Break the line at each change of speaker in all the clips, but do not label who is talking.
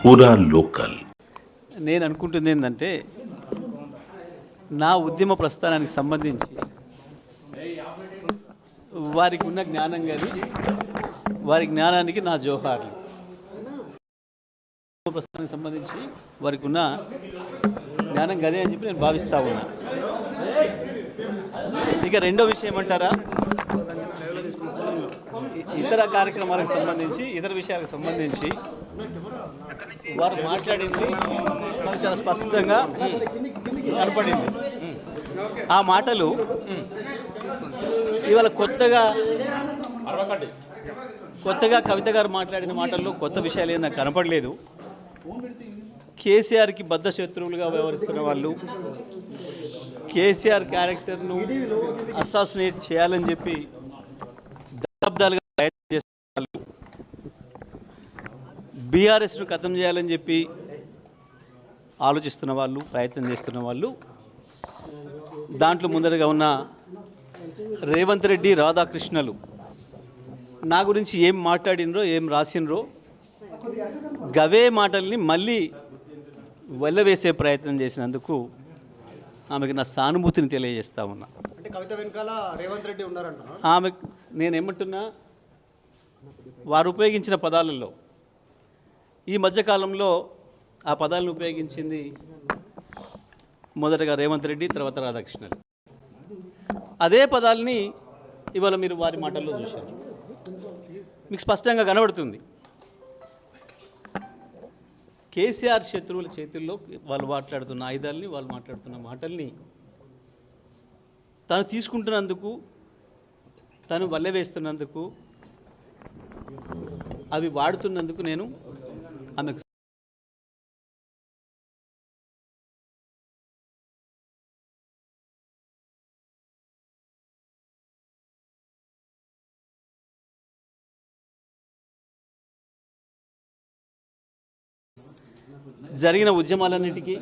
పూరా లోకల్.
నేను అనుకుంటుంది ఏంటంటే నా ఉద్యమ ప్రస్థానానికి సంబంధించి వారికి ఉన్న జ్ఞానం కానీ వారి జ్ఞానానికి నా జోహార్లు. ప్రస్థానానికి సంబంధించి వారికి ఉన్న జ్ఞానం గదే అని చెప్పి నేను భావిస్తా ఉన్నా. ఇక రెండో విషయం ఏమంటారా, ఇతర కార్యక్రమాలకు సంబంధించి ఇతర విషయాలకు సంబంధించి వారు మాట్లాడింది మనకు చాలా స్పష్టంగా కనపడింది. ఆ మాటలు ఇవాళ కొత్తగా కవిత గారు మాట్లాడిన మాటల్లో కొత్త విషయాలు ఏం నాకు కనపడలేదు. కేసీఆర్కి బద్ధ శత్రువులుగా వ్యవహరిస్తున్న వాళ్ళు, కేసీఆర్ క్యారెక్టర్ను అసాసినేట్ చేయాలని చెప్పి దశాబ్దాలుగా ప్రయత్నం చేస్తున్న వాళ్ళు, బీఆర్ఎస్ను ఖతం చేయాలని చెప్పి ఆలోచిస్తున్న వాళ్ళు, ప్రయత్నం చేస్తున్న వాళ్ళు, దాంట్లో ముందరగా ఉన్న రేవంత్ రెడ్డి, రాధాకృష్ణలు నా గురించి ఏం మాట్లాడినరో ఏం రాసినరో గవే మాటల్ని మళ్ళీ వెళ్ళవేసే ప్రయత్నం చేసినందుకు ఆమెకు నా సానుభూతిని తెలియజేస్తా ఉన్నా.
అంటే కవిత వెనకాల రేవంత్ రెడ్డి ఉన్నారంట.
ఆమె నేనేమంటున్నా, వారు ఉపయోగించిన పదాలలో ఈ మధ్యకాలంలో ఆ పదాలను ఉపయోగించింది మొదటగా రేవంత్ రెడ్డి, తర్వాత రాధాకృష్ణన్. అదే పదాలని ఇవాళ మీరు వారి మాటల్లో చూశారు, మీకు స్పష్టంగా కనబడుతుంది. కేసీఆర్ శత్రువుల చేతుల్లో వాళ్ళు మాట్లాడుతున్న ఆయుధాలని, వాళ్ళు మాట్లాడుతున్న మాటల్ని తను తీసుకుంటున్నందుకు, తను వల్లవేస్తున్నందుకు, అవి వాడుతున్నందుకు నేను ఆమెకు జరిగిన ఉద్యమాలన్నిటికీ,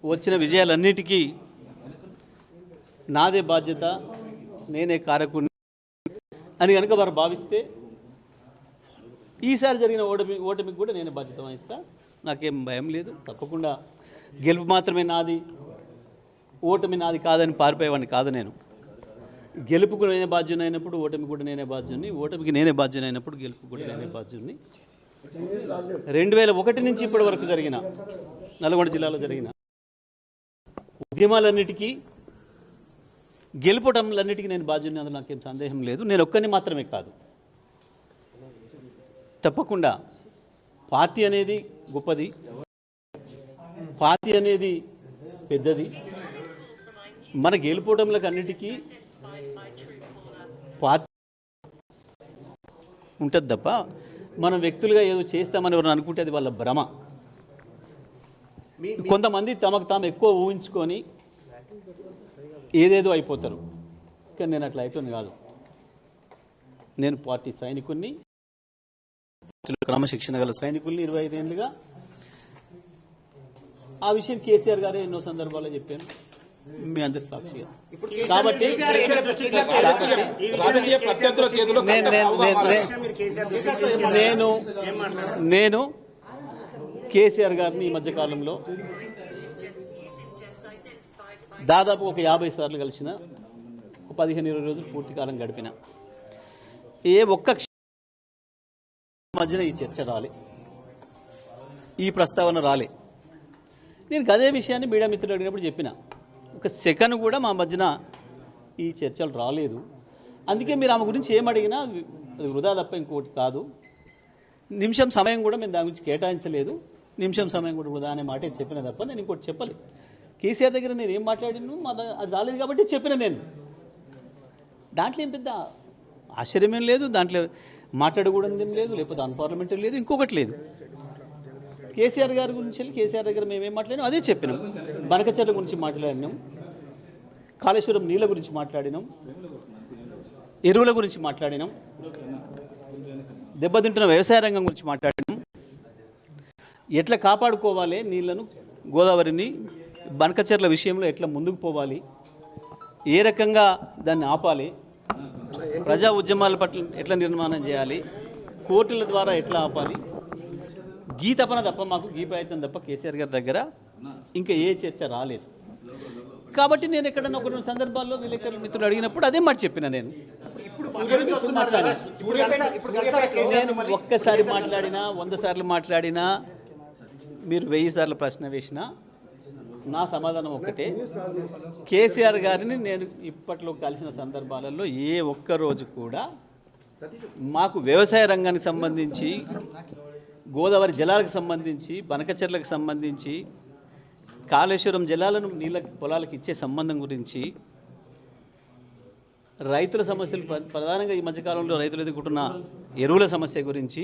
వచ్చిన విజయాలన్నిటికీ నాదే బాధ్యత, నేనే కారకుని అని కనుక వారు భావిస్తే ఈసారి జరిగిన ఓటమికి కూడా నేనే బాధ్యత వహిస్తా. నాకేం భయం లేదు. తప్పకుండా గెలుపు మాత్రమే నాది, ఓటమి నాది కాదని పారిపోయేవాడిని కాదు నేను. గెలుపుకు నేనే బాధ్యుని అయినప్పుడు ఓటమి కూడా నేనే బాధ్యుని, ఓటమికి నేనే బాధ్యుని అయినప్పుడు గెలుపు కూడా నేనే బాధ్యుని. 2001 నుంచి ఇప్పటి వరకు జరిగిన నల్గొండ జిల్లాలో జరిగిన ఉద్యమాలన్నిటికీ, గెలుపటంలన్నిటికీ నేను బాధ్యుని, అందులో నాకేం సందేహం లేదు. నేను ఒక్కరిని మాత్రమే కాదు, తప్పకుండా పార్టీ అనేది గొప్పది, పార్టీ అనేది పెద్దది. మన గెలుపోవడంలకు అన్నిటికీ పార్టీ ఉంటుంది తప్ప మనం వ్యక్తులుగా ఏదో చేస్తామని ఎవరైనా అనుకుంటే అది వాళ్ళ భ్రమ. కొంతమంది తమకు తాము ఎక్కువ ఊహించుకొని ఏదేదో అయిపోతారు, కానీ నేను అట్లా అయిపోయింది కాదు. నేను పార్టీ సైనికుల్ని, క్రమశిక్షణ గల సైనికుల్ని 25 ఏళ్ళుగా. ఆ విషయం కేసీఆర్ గారే ఎన్నో సందర్భాల్లో చెప్పాను, మీ అందరి సాక్షిగా. కాబట్టి నేను కేసీఆర్ గారిని ఈ మధ్యకాలంలో దాదాపు ఒక 50 సార్లు కలిసిన, 15-20 రోజులు పూర్తి కాలం గడిపిన. ఏ ఒక్క మధ్యన ఈ చర్చ రాలే, ఈ ప్రస్తావన రాలే. నేను అదే విషయాన్ని మీడియా మిత్రులు అడిగినప్పుడు చెప్పిన, ఒక సెకండ్ కూడా మా మధ్యన ఈ చర్చలు రాలేదు. అందుకే మీరు ఆమె గురించి ఏమడిగినా అది వృధా తప్ప ఇంకోటి కాదు. నిమిషం సమయం కూడా మేము దాని గురించి కేటాయించలేదు, నిమిషం సమయం కూడా వృధా అనే మాట చెప్పిన తప్ప నేను ఇంకోటి చెప్పలేదు. కేసీఆర్ దగ్గర నేను ఏం మాట్లాడిను, అది రాలేదు కాబట్టి చెప్పిన. నేను దాంట్లో ఏం పెద్ద ఆశ్చర్యమేం లేదు, దాంట్లో మాట్లాడకూడదు ఏం లేదు, లేకపోతే అన్పార్లమెంటరీ లేదు, ఇంకొకటి లేదు. కేసీఆర్ గారి గురించి వెళ్ళి కేసీఆర్ దగ్గర మేమేం మాట్లాడినాం అదే చెప్పినాం. బనకచెర్ల గురించి మాట్లాడినాం, కాళేశ్వరం నీళ్ళ గురించి మాట్లాడినాం, ఎరువుల గురించి మాట్లాడినాం, దెబ్బతింటున్న వ్యవసాయ రంగం గురించి మాట్లాడినాం, ఎట్లా కాపాడుకోవాలి నీళ్లను, గోదావరిని, బనకచెర్ల విషయంలో ఎట్లా ముందుకు పోవాలి, ఏ రకంగా దాన్ని ఆపాలి, ప్రజా ఉద్యమాల పట్ల ఎట్లా నిర్మాణం చేయాలి, కోర్టుల ద్వారా ఎట్లా ఆపాలి, గీ తపన తప్ప మాకు గీ ప్రయత్నం తప్ప కేసీఆర్ గారి దగ్గర ఇంకా ఏ చర్చ రాలేదు. కాబట్టి నేను ఎక్కడన్నా ఒక రెండు సందర్భాల్లో విలేకరుల మిత్రులు అడిగినప్పుడు అదే మాట చెప్పిన నేను. నేను ఒక్కసారి మాట్లాడినా 100 సార్లు మాట్లాడినా మీరు 1000 సార్లు ప్రశ్న వేసినా నా సమాధానం ఒక్కటే. కేసీఆర్ గారిని నేను ఇప్పట్లో కలిసిన సందర్భాలలో ఏ ఒక్క రోజు కూడా మాకు వ్యవసాయ రంగానికి సంబంధించి, గోదావరి జలాలకు సంబంధించి, బనకచెర్లకు సంబంధించి, కాళేశ్వరం జలాలను నీళ్ళ పొలాలకు ఇచ్చే సంబంధం గురించి, రైతుల సమస్యలు ప్రధానంగా ఈ మధ్యకాలంలో రైతులు ఎదుర్కొంటున్న ఎరువుల సమస్య గురించి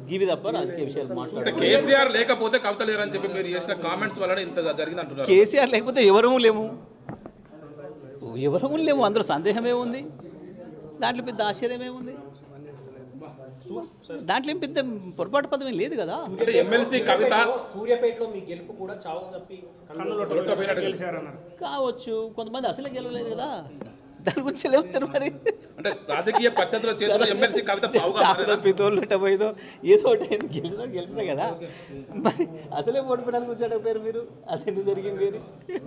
గివి తప్ప రాజకీయ విషయాలు మాట్లాడారు.
కేసీఆర్ లేకపోతే కవిత లేరని చెప్పి మీరు చేసిన కామెంట్స్ వల్ల ఇంత జరిగింది అంటున్నారు.
కేసీఆర్ లేకపోతే ఎవరూ లేము, అందులో సందేహమే ఉంది. దాంట్లో పెద్ద ఆశ్చర్యం ఏముంది? దాంట్లో ఏం పెద్ద పొరపాటు పదం లేదు కదా.
అంటే ఎమ్మెల్సీ కవిత
సూర్యాపేటలో మీ గెలుపు కూడా చావు తప్పి
కావచ్చు, కొంతమంది అసలే గెలవలేదు కదా, దాని గురించి ఏమంటారు మరి?
అంటే రాజకీయ పద్ధతిలో చేతిలో ఎమ్మెల్సీ కవిత
పితోళ్ళట పోయిదో ఏదో ఒకటి గెలిచినా కదా, మరి అసలే ఓడిపోవడానికి కూర్చోడం పేరు మీరు, అది ఎందుకు జరిగింది అని.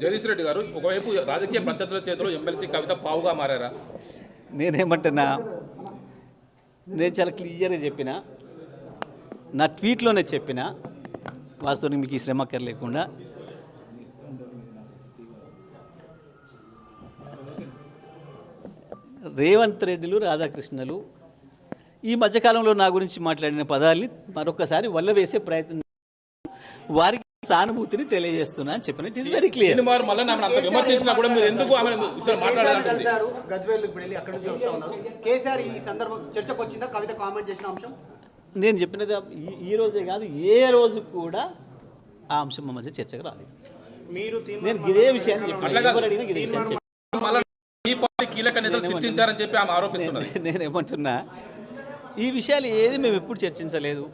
జగదీష్ రెడ్డి గారు ఒకవైపు రాజకీయ పద్ధతిలో చేతిలో ఎమ్మెల్సీ కవిత పావుగా మారారా?
నేనేమంటున్నా, నేను చాలా క్లియర్గా చెప్పిన, నా ట్వీట్లోనే చెప్పిన, వాస్తవానికి మీకు ఈ శ్రమ లేకుండా రేవంత్ రెడ్డిలు, రాధాకృష్ణలు ఈ మధ్యకాలంలో నా గురించి మాట్లాడిన పదాల్ని మరొకసారి వల్లవేసే ప్రయత్నం, వారికి సానుభూతిని తెలియజేస్తున్నా అని చెప్పిన. It is very clear.
KCR ఈ సందర్భం చర్చకు వచ్చిందా కవిత కామెంట్ చేసిన అంశం?
నేను చెప్పినది ఈ రోజే కాదు, ఏ రోజు కూడా ఆ అంశం మా మధ్య చర్చకు రాలేదు. నేను ఇదే విషయాన్ని చెప్పిన.
కీలక నేతలు తిట్టించారని చెప్పి ఆమె ఆరోపిస్తున్నారు.
నేనేమంటున్నా, ఈ విషయాలు ఏది మేము ఎప్పుడు చర్చించలేదు.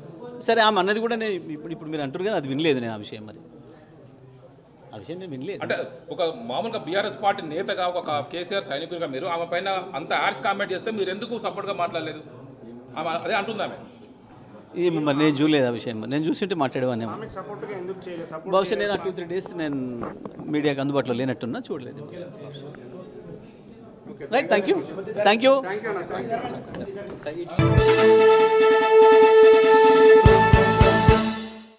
సరే, ఆమె అన్నది కూడా నేను ఇప్పుడు మీరు అంటారు కానీ అది వినలేదు నేను. ఆ విషయం నేను వినలేదు.
అంటే ఒక మామూలుగా బీఆర్ఎస్ పార్టీ నేతగా, ఒక కేసీఆర్ సైనికుడిగా మీరు ఆమె పైన అంత యాడ్స్ కామెంట్ చేస్తే మీరు ఎందుకు సపోర్ట్గా మాట్లాడలేదు? ఆమె అదే అంటుంది. ఆమె
మరి నేను చూడలేదు ఆ విషయం. నేను చూసింటే మాట్లాడేవాడిని. బహుశా నేను 2-3 డేస్ నేను మీడియాకి అందుబాటులో లేనట్టున్నా, చూడలేదు. Right, thank you.